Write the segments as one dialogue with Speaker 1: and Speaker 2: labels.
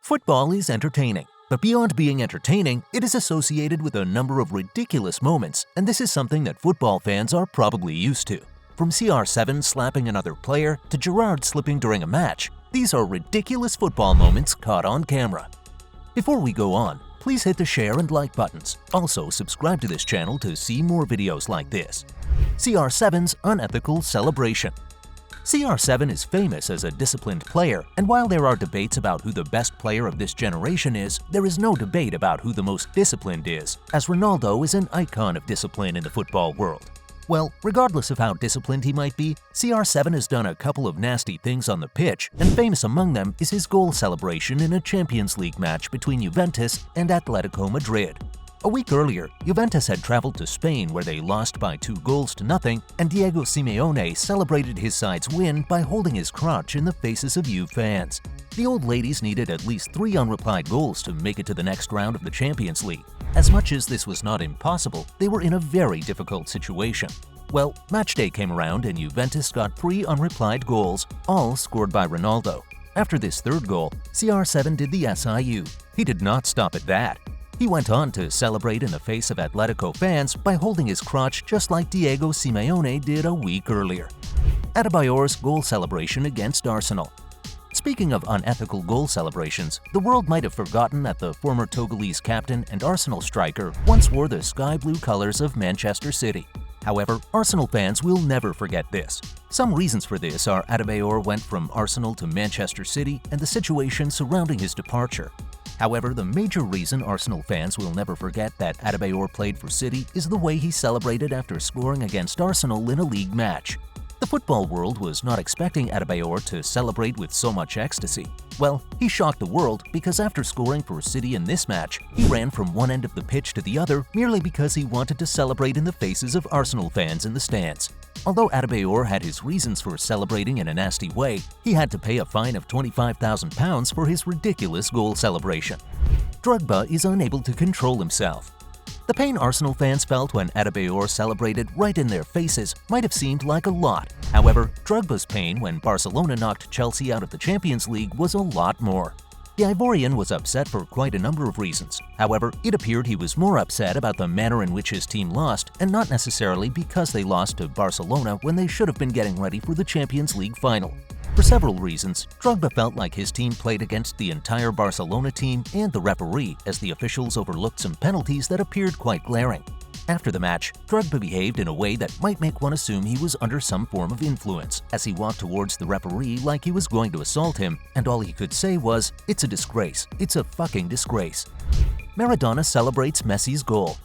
Speaker 1: Football is entertaining, but beyond being entertaining, it is associated with a number of ridiculous moments, and this is something that football fans are probably used to. From CR7 slapping another player to Gerards slipping during a match, these are ridiculous football moments caught on camera. Before we go on, please hit the share and like buttons. Also, subscribe to this channel to see more videos like this. CR7's Unethical Celebration. CR7 is famous as a disciplined player, and while there are debates about who the best player of this generation is, there is no debate about who the most disciplined is, as Ronaldo is an icon of discipline in the football world. Well, regardless of how disciplined he might be, CR7 has done a couple of nasty things on the pitch, and famous among them is his goal celebration in a Champions League match between Juventus and Atletico Madrid. A week earlier, Juventus had traveled to Spain where they lost by 2-0, and Diego Simeone celebrated his side's win by holding his crotch in the faces of Juve fans. The old ladies needed at least 3 unreplied goals to make it to the next round of the Champions League. As much as this was not impossible, they were in a very difficult situation. Well, match day came around and Juventus got 3 unreplied goals, all scored by Ronaldo. After this 3rd goal, CR7 did the SIU. He did not stop at that. He went on to celebrate in the face of Atletico fans by holding his crotch just like Diego Simeone did a week earlier. Adebayors' goal celebration against Arsenal. Speaking of unethical goal celebrations, the world might have forgotten that the former Togolese captain and Arsenal striker once wore the sky blue colors of Manchester City. However, Arsenal fans will never forget this. Some reasons for this are Adebayor went from Arsenal to Manchester City and the situation surrounding his departure. However, the major reason Arsenal fans will never forget that Adebayor played for City is the way he celebrated after scoring against Arsenal in a league match. The football world was not expecting Adebayor to celebrate with so much ecstasy. Well, he shocked the world because after scoring for City in this match, he ran from one end of the pitch to the other merely because he wanted to celebrate in the faces of Arsenal fans in the stands. Although Adebayor had his reasons for celebrating in a nasty way, he had to pay a fine of £25,000 for his ridiculous goal celebration. Drogba is unable to control himself. The pain Arsenal fans felt when Adebayor celebrated right in their faces might have seemed like a lot. However, Drogba's pain when Barcelona knocked Chelsea out of the Champions League was a lot more. The Ivorian was upset for quite a number of reasons. However, it appeared he was more upset about the manner in which his team lost, and not necessarily because they lost to Barcelona when they should have been getting ready for the Champions League final. For several reasons, Drogba felt like his team played against the entire Barcelona team and the referee, as the officials overlooked some penalties that appeared quite glaring. After the match, Drogba behaved in a way that might make one assume he was under some form of influence, as he walked towards the referee like he was going to assault him, and all he could say was, "It's a disgrace. It's a fucking disgrace." Maradona celebrates Messis' goal.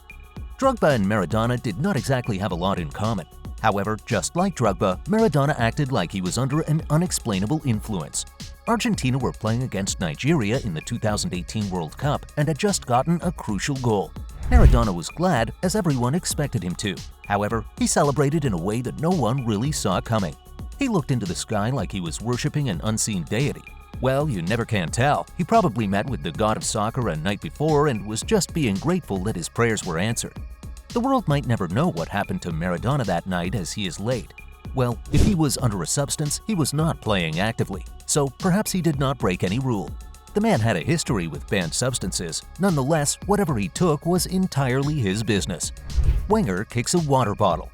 Speaker 1: Drogba and Maradona did not exactly have a lot in common. However, just like Drogba, Maradona acted like he was under an unexplainable influence. Argentina were playing against Nigeria in the 2018 World Cup and had just gotten a crucial goal. Maradona was glad, as everyone expected him to. However, he celebrated in a way that no one really saw coming. He looked into the sky like he was worshipping an unseen deity. Well, you never can tell. He probably met with the god of soccer a night before and was just being grateful that his prayers were answered. The world might never know what happened to Maradona that night as he is late. Well, if he was under a substance, he was not playing actively, so perhaps he did not break any rule. The man had a history with banned substances. Nonetheless, whatever he took was entirely his business. Wenger kicks a water bottle.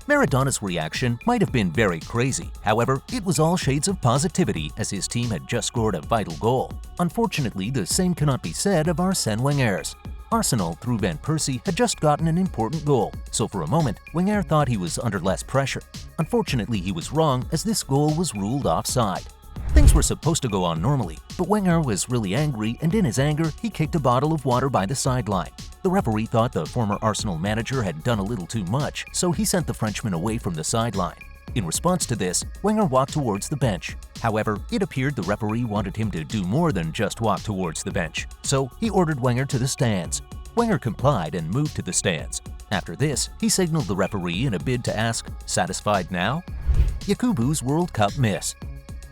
Speaker 1: Maradona's reaction might have been very crazy. However, it was all shades of positivity as his team had just scored a vital goal. Unfortunately, the same cannot be said of Arsene Wenger's. Arsenal, through Van Persie, had just gotten an important goal, so for a moment, Wenger thought he was under less pressure. Unfortunately, he was wrong as this goal was ruled offside. Things were supposed to go on normally, but Wenger was really angry, and in his anger, he kicked a bottle of water by the sideline. The referee thought the former Arsenal manager had done a little too much, so he sent the Frenchman away from the sideline. In response to this, Wenger walked towards the bench. However, it appeared the referee wanted him to do more than just walk towards the bench, so he ordered Wenger to the stands. Wenger complied and moved to the stands. After this, he signaled the referee in a bid to ask, "Satisfied now?" Yakubus' World Cup miss.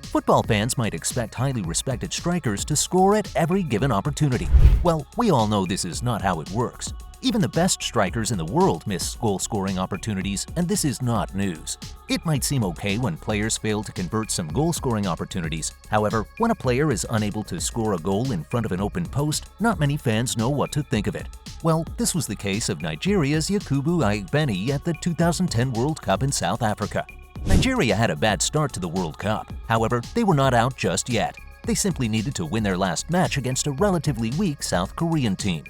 Speaker 1: Football fans might expect highly respected strikers to score at every given opportunity. Well, we all know this is not how it works. Even the best strikers in the world miss goal-scoring opportunities, and this is not news. It might seem okay when players fail to convert some goal-scoring opportunities. However, when a player is unable to score a goal in front of an open post, not many fans know what to think of it. Well, this was the case of Nigeria's Yakubus at the 2010 World Cup in South Africa. Nigeria had a bad start to the World Cup. However, they were not out just yet. They simply needed to win their last match against a relatively weak South Korean team.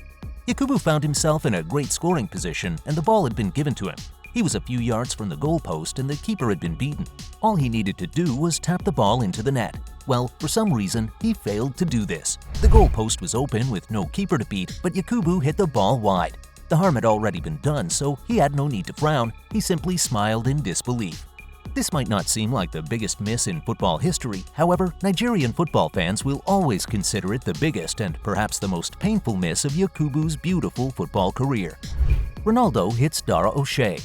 Speaker 1: Yakubus found himself in a great scoring position and the ball had been given to him. He was a few yards from the goalpost and the keeper had been beaten. All he needed to do was tap the ball into the net. Well, for some reason, he failed to do this. The goalpost was open with no keeper to beat, but Yakubus hit the ball wide. The harm had already been done, so he had no need to frown. He simply smiled in disbelief. This might not seem like the biggest miss in football history. However, Nigerian football fans will always consider it the biggest and perhaps the most painful miss of Yakubus' beautiful football career. Ronaldo hits OShea.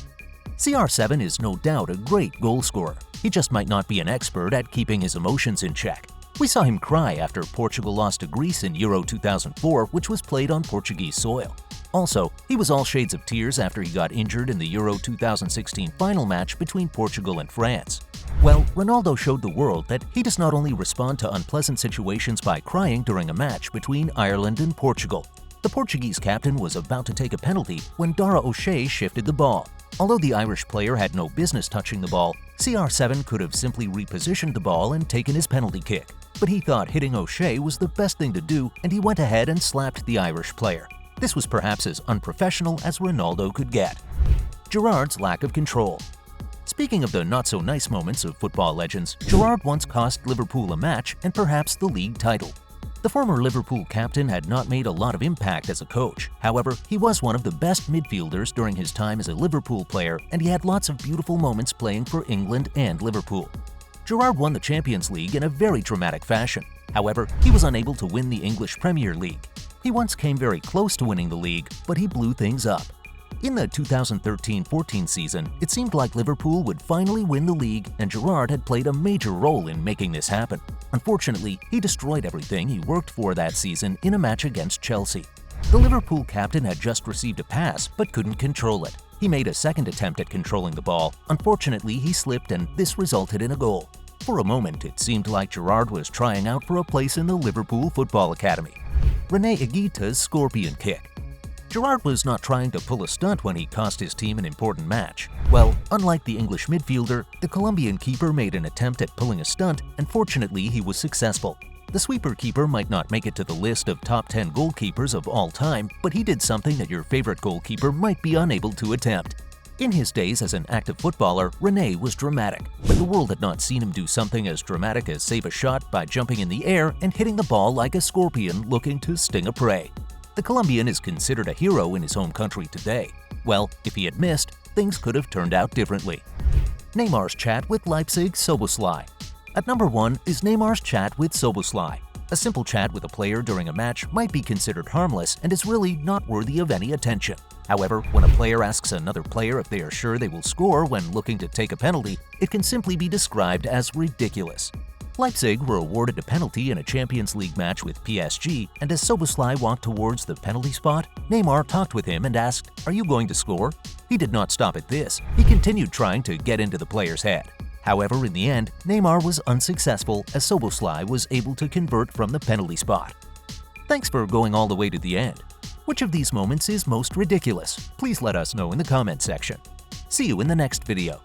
Speaker 1: CR7 is no doubt a great goal scorer. He just might not be an expert at keeping his emotions in check. We saw him cry after Portugal lost to Greece in Euro 2004, which was played on Portuguese soil. Also, he was all shades of tears after he got injured in the Euro 2016 final match between Portugal and France. Well, Ronaldo showed the world that he does not only respond to unpleasant situations by crying during a match between Ireland and Portugal. The Portuguese captain was about to take a penalty when OShea shifted the ball. Although the Irish player had no business touching the ball, CR7 could have simply repositioned the ball and taken his penalty kick. But he thought hitting OShea was the best thing to do and he went ahead and slapped the Irish player. This was perhaps as unprofessional as Ronaldo could get. Gerards' lack of control. Speaking of the not-so-nice moments of football legends, Gerrard once cost Liverpool a match and perhaps the league title. The former Liverpool captain had not made a lot of impact as a coach. However, he was one of the best midfielders during his time as a Liverpool player, and he had lots of beautiful moments playing for England and Liverpool. Gerrard won the Champions League in a very dramatic fashion. However, he was unable to win the English Premier League. He once came very close to winning the league, but he blew things up. In the 2013-14 season, it seemed like Liverpool would finally win the league, and Gerrard had played a major role in making this happen. Unfortunately, he destroyed everything he worked for that season in a match against Chelsea. The Liverpool captain had just received a pass but couldn't control it. He made a second attempt at controlling the ball. Unfortunately, he slipped and this resulted in a goal. For a moment, it seemed like Gerrard was trying out for a place in the Liverpool Football Academy. Renees' scorpion kick. Gerrard was not trying to pull a stunt when he cost his team an important match. Well, unlike the English midfielder, the Colombian keeper made an attempt at pulling a stunt, and fortunately he was successful. The sweeper keeper might not make it to the list of top 10 goalkeepers of all time, but he did something that your favorite goalkeeper might be unable to attempt. In his days as an active footballer, Renees was dramatic, but the world had not seen him do something as dramatic as save a shot by jumping in the air and hitting the ball like a scorpion looking to sting a prey. The Colombian is considered a hero in his home country today. Well, if he had missed, things could have turned out differently. Neymar's chat with Leipzig's Szoboszlai. At number 1 is Neymar's chat with Szoboszlai. A simple chat with a player during a match might be considered harmless and is really not worthy of any attention. However, when a player asks another player if they are sure they will score when looking to take a penalty, it can simply be described as ridiculous. Leipzig were awarded a penalty in a Champions League match with PSG, and as Szoboszlai walked towards the penalty spot, Neymar talked with him and asked, "Are you going to score?" He did not stop at this. He continued trying to get into the player's head. However, in the end, Neymar was unsuccessful as Szoboszlai was able to convert from the penalty spot. Thanks for going all the way to the end. Which of these moments is most ridiculous? Please let us know in the comments section. See you in the next video.